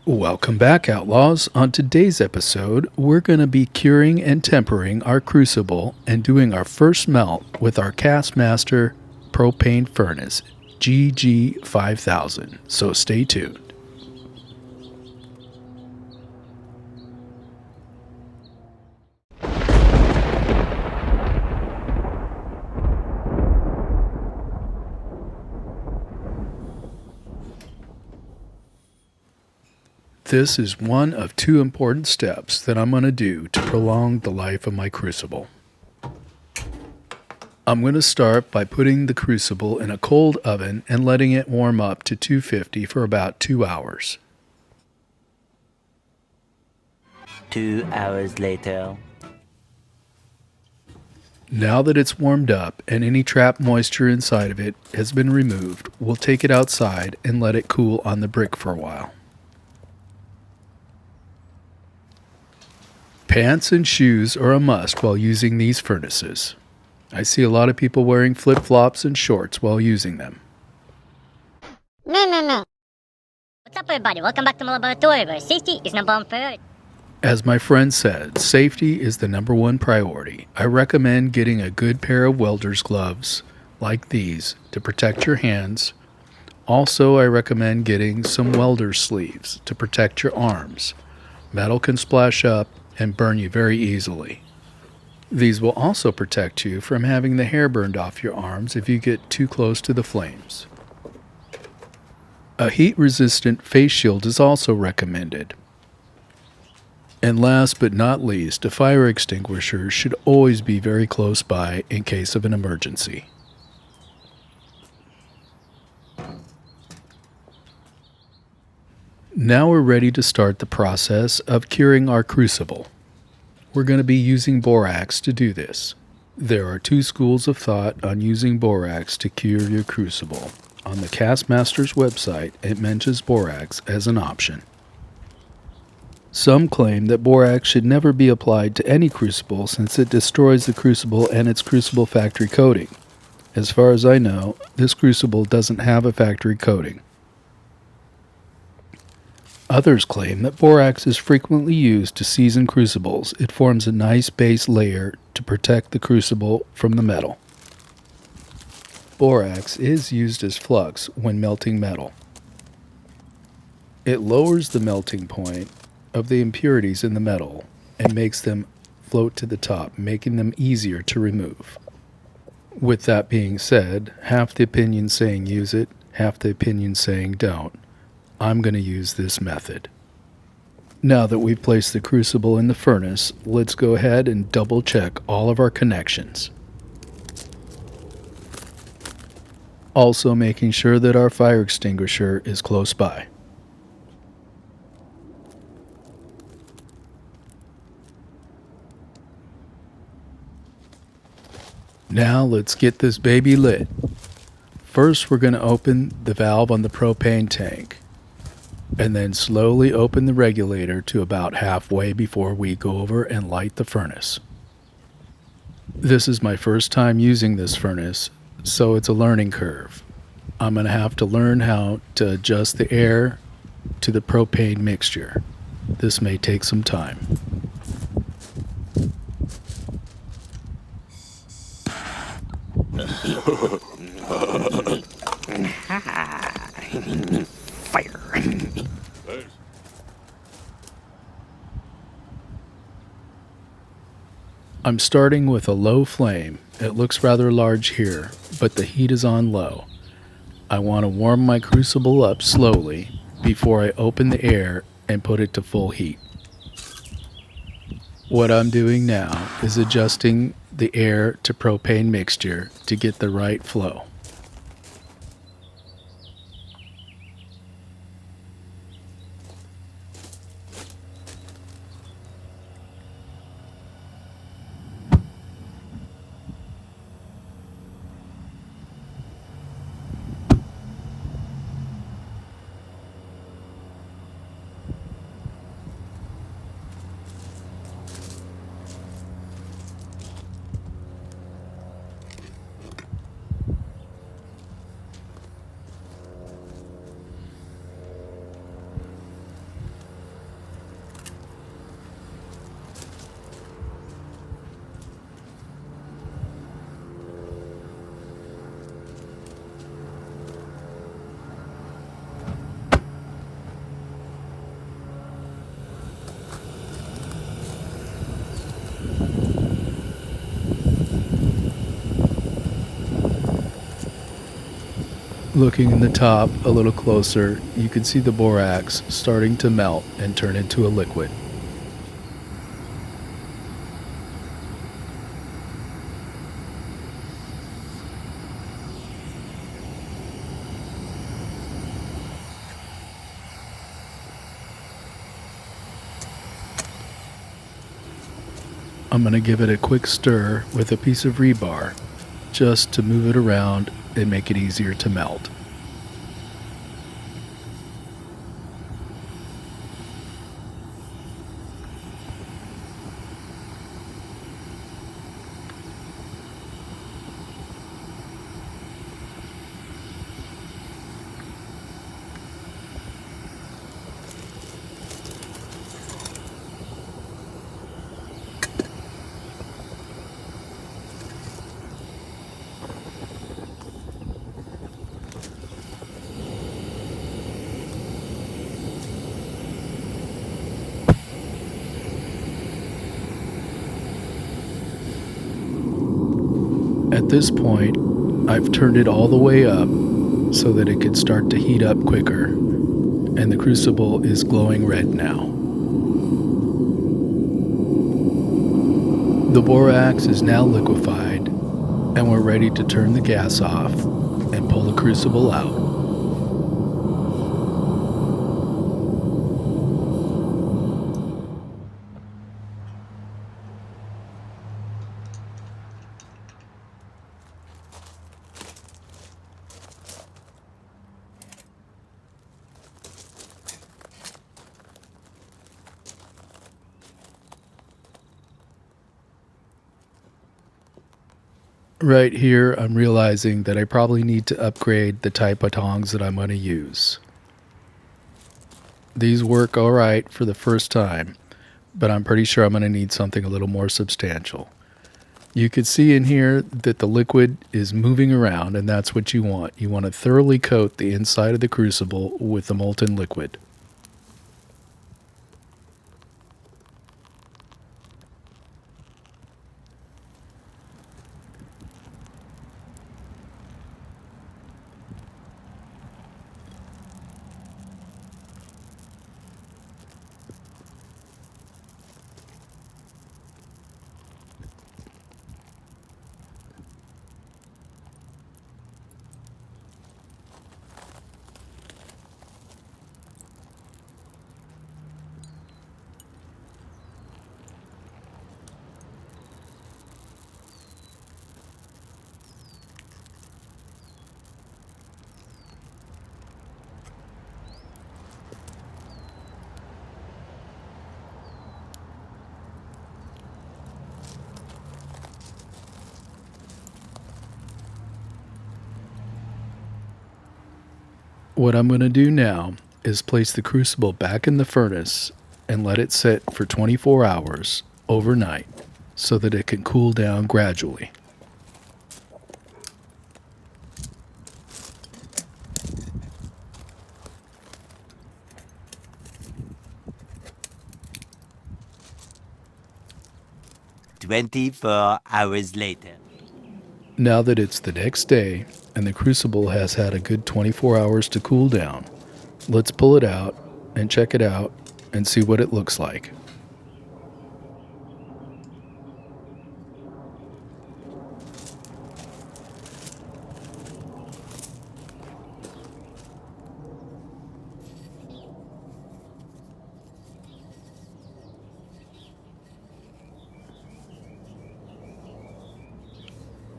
Welcome back, Outlaws. On today's episode, we're going to be curing and tempering our crucible and doing our first melt with our Castmaster propane furnace, GG5000. So stay tuned. This is one of two important steps that I'm going to do to prolong the life of my crucible. I'm going to start by putting the crucible in a cold oven and letting it warm up to 250 for about 2 hours. 2 hours later. Now that it's warmed up and any trapped moisture inside of it has been removed, we'll take it outside and let it cool on the brick for a while. Pants and shoes are a must while using these furnaces. I see a lot of people wearing flip-flops and shorts while using them. No. What's up, everybody? Welcome back to my laboratory where safety is number one priority. As my friend said, safety is the number one priority. I recommend getting a good pair of welder's gloves like these to protect your hands. Also, I recommend getting some welder's sleeves to protect your arms. Metal can splash up and burn you very easily. These will also protect you from having the hair burned off your arms if you get too close to the flames. A heat-resistant face shield is also recommended. And last but not least, a fire extinguisher should always be very close by in case of an emergency. Now we're ready to start the process of curing our crucible. We're going to be using borax to do this. There are two schools of thought on using borax to cure your crucible. On the Castmaster's website, it mentions borax as an option. Some claim that borax should never be applied to any crucible since it destroys the crucible and its crucible factory coating. As far as I know, this crucible doesn't have a factory coating. Others claim that borax is frequently used to season crucibles. It forms a nice base layer to protect the crucible from the metal. Borax is used as flux when melting metal. It lowers the melting point of the impurities in the metal and makes them float to the top, making them easier to remove. With that being said, half the opinion saying use it, half the opinion saying don't. I'm going to use this method. Now that we've placed the crucible in the furnace, let's go ahead and double check all of our connections. Also making sure that our fire extinguisher is close by. Now let's get this baby lit. First, we're going to open the valve on the propane tank, and then slowly open the regulator to about halfway before we go over and light the furnace. This is my first time using this furnace, so it's a learning curve. I'm going to have to learn how to adjust the air to the propane mixture. This may take some time. Fire. I'm starting with a low flame. It looks rather large here, but the heat is on low. I want to warm my crucible up slowly before I open the air and put it to full heat. What I'm doing now is adjusting the air to propane mixture to get the right flow. Looking in the top a little closer, you can see the borax starting to melt and turn into a liquid. I'm going to give it a quick stir with a piece of rebar, just to move it around and make it easier to melt. At this point, I've turned it all the way up so that it could start to heat up quicker, and the crucible is glowing red now. The borax is now liquefied, and we're ready to turn the gas off and pull the crucible out. Right here, I'm realizing that I probably need to upgrade the type of tongs that I'm going to use. These work all right for the first time, but I'm pretty sure I'm going to need something a little more substantial. You can see in here that the liquid is moving around, and that's what you want. You want to thoroughly coat the inside of the crucible with the molten liquid. What I'm going to do now is place the crucible back in the furnace and let it sit for 24 hours overnight so that it can cool down gradually. "24 hours later." Now that it's the next day and the crucible has had a good 24 hours to cool down, let's pull it out and check it out and see what it looks like.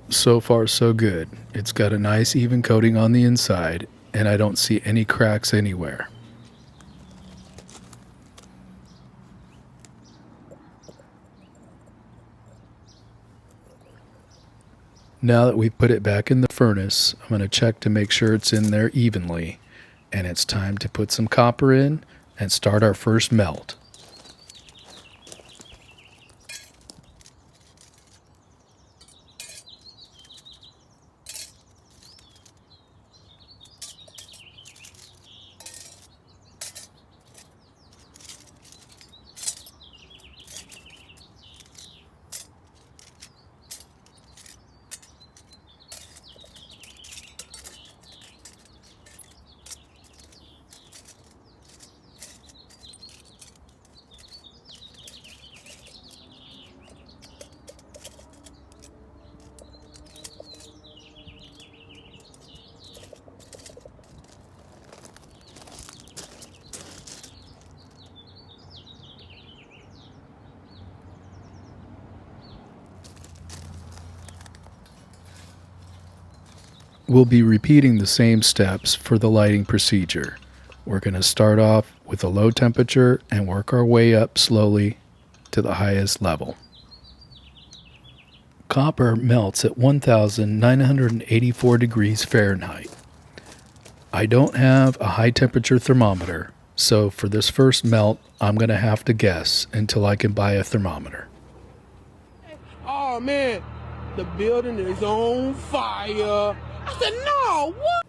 So far, so good. It's got a nice even coating on the inside, and I don't see any cracks anywhere. Now that we've put it back in the furnace, I'm going to check to make sure it's in there evenly, and it's time to put some copper in and start our first melt. We'll be repeating the same steps for the lighting procedure. We're going to start off with a low temperature and work our way up slowly to the highest level. Copper melts at 1984 degrees Fahrenheit. I don't have a high temperature thermometer, so for this first melt, I'm going to have to guess until I can buy a thermometer. Oh man, the building is on fire. I said, no, what?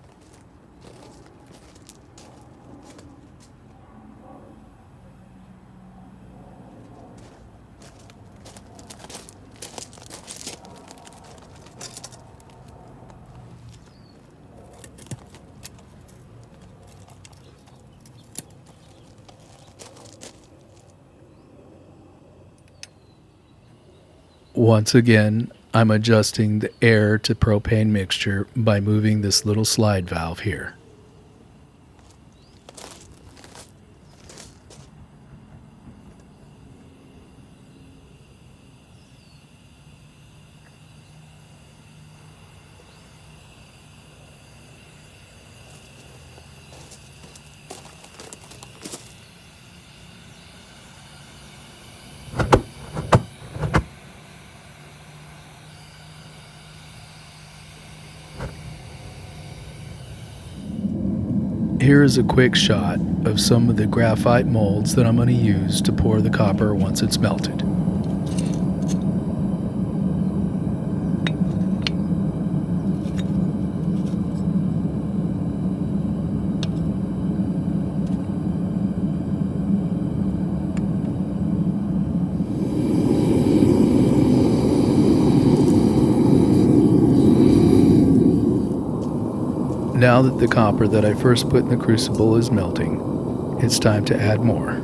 Once again, I'm adjusting the air to propane mixture by moving this little slide valve here. Here is a quick shot of some of the graphite molds that I'm going to use to pour the copper once it's melted. Now that the copper that I first put in the crucible is melting, it's time to add more.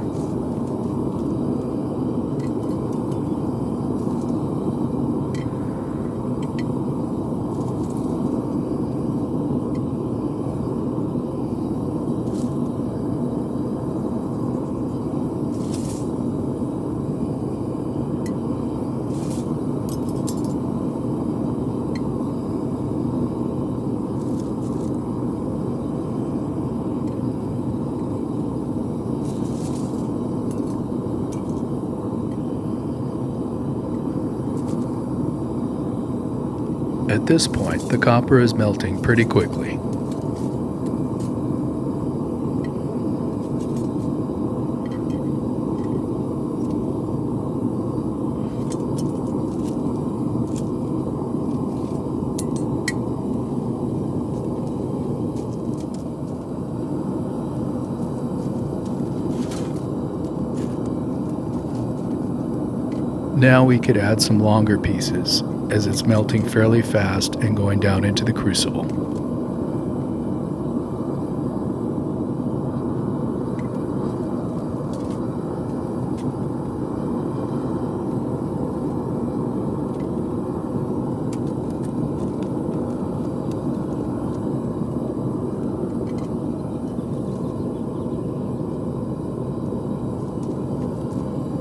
At this point, the copper is melting pretty quickly. Now we could add some longer pieces, as it's melting fairly fast and going down into the crucible.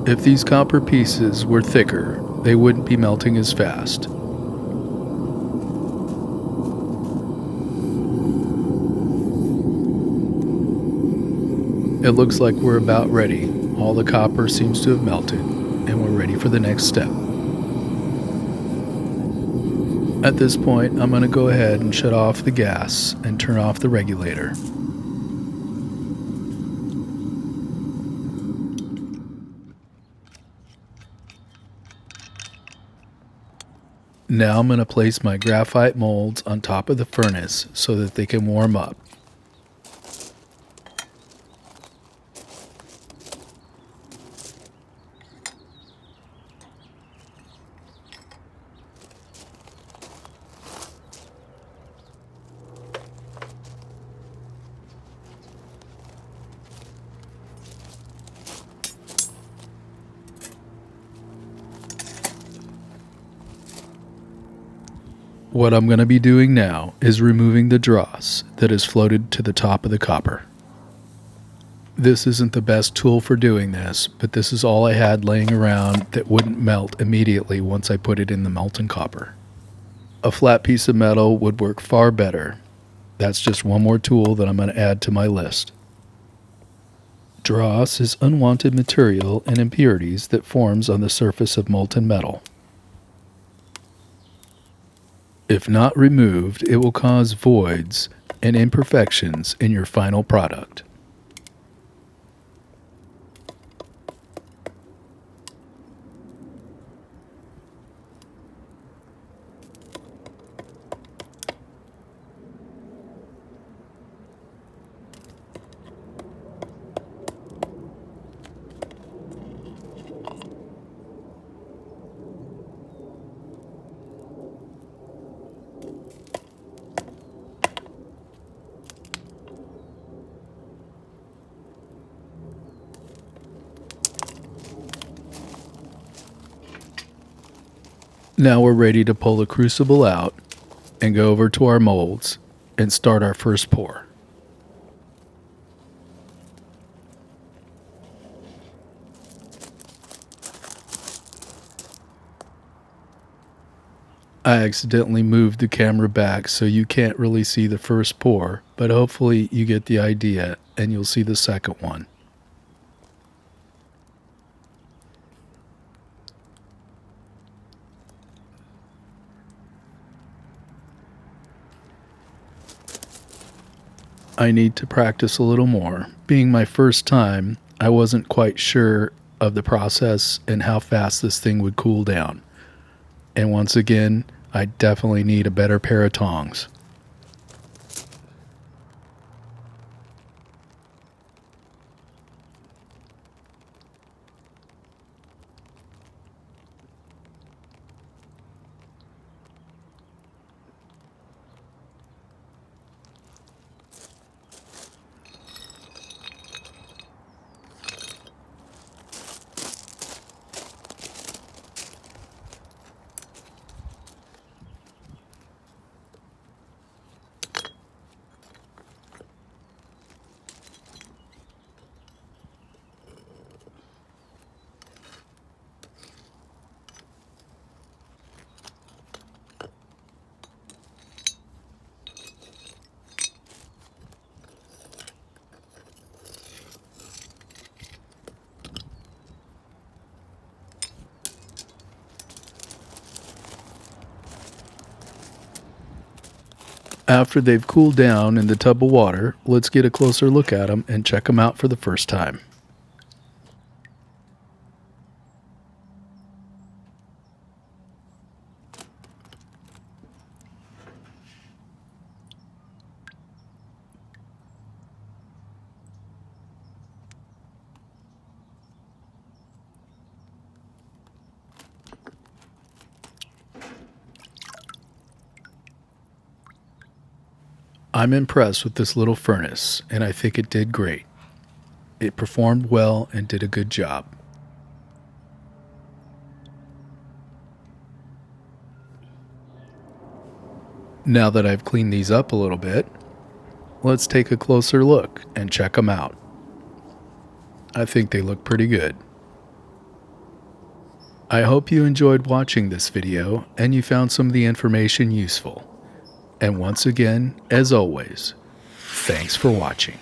If these copper pieces were thicker, they wouldn't be melting as fast. It looks like we're about ready. All the copper seems to have melted, and we're ready for the next step. At this point, I'm going to go ahead and shut off the gas and turn off the regulator. Now I'm going to place my graphite molds on top of the furnace so that they can warm up. What I'm going to be doing now is removing the dross that is floated to the top of the copper. This isn't the best tool for doing this, but this is all I had laying around that wouldn't melt immediately once I put it in the molten copper. A flat piece of metal would work far better. That's just one more tool that I'm going to add to my list. Dross is unwanted material and impurities that forms on the surface of molten metal. If not removed, it will cause voids and imperfections in your final product. Now we're ready to pull the crucible out and go over to our molds and start our first pour. I accidentally moved the camera back so you can't really see the first pour, but hopefully you get the idea and you'll see the second one. I need to practice a little more. Being my first time, I wasn't quite sure of the process and how fast this thing would cool down. And once again, I definitely need a better pair of tongs. After they've cooled down in the tub of water, let's get a closer look at them and check them out for the first time. I'm impressed with this little furnace, and I think it did great. It performed well and did a good job. Now that I've cleaned these up a little bit, let's take a closer look and check them out. I think they look pretty good. I hope you enjoyed watching this video and you found some of the information useful. And once again, as always, thanks for watching.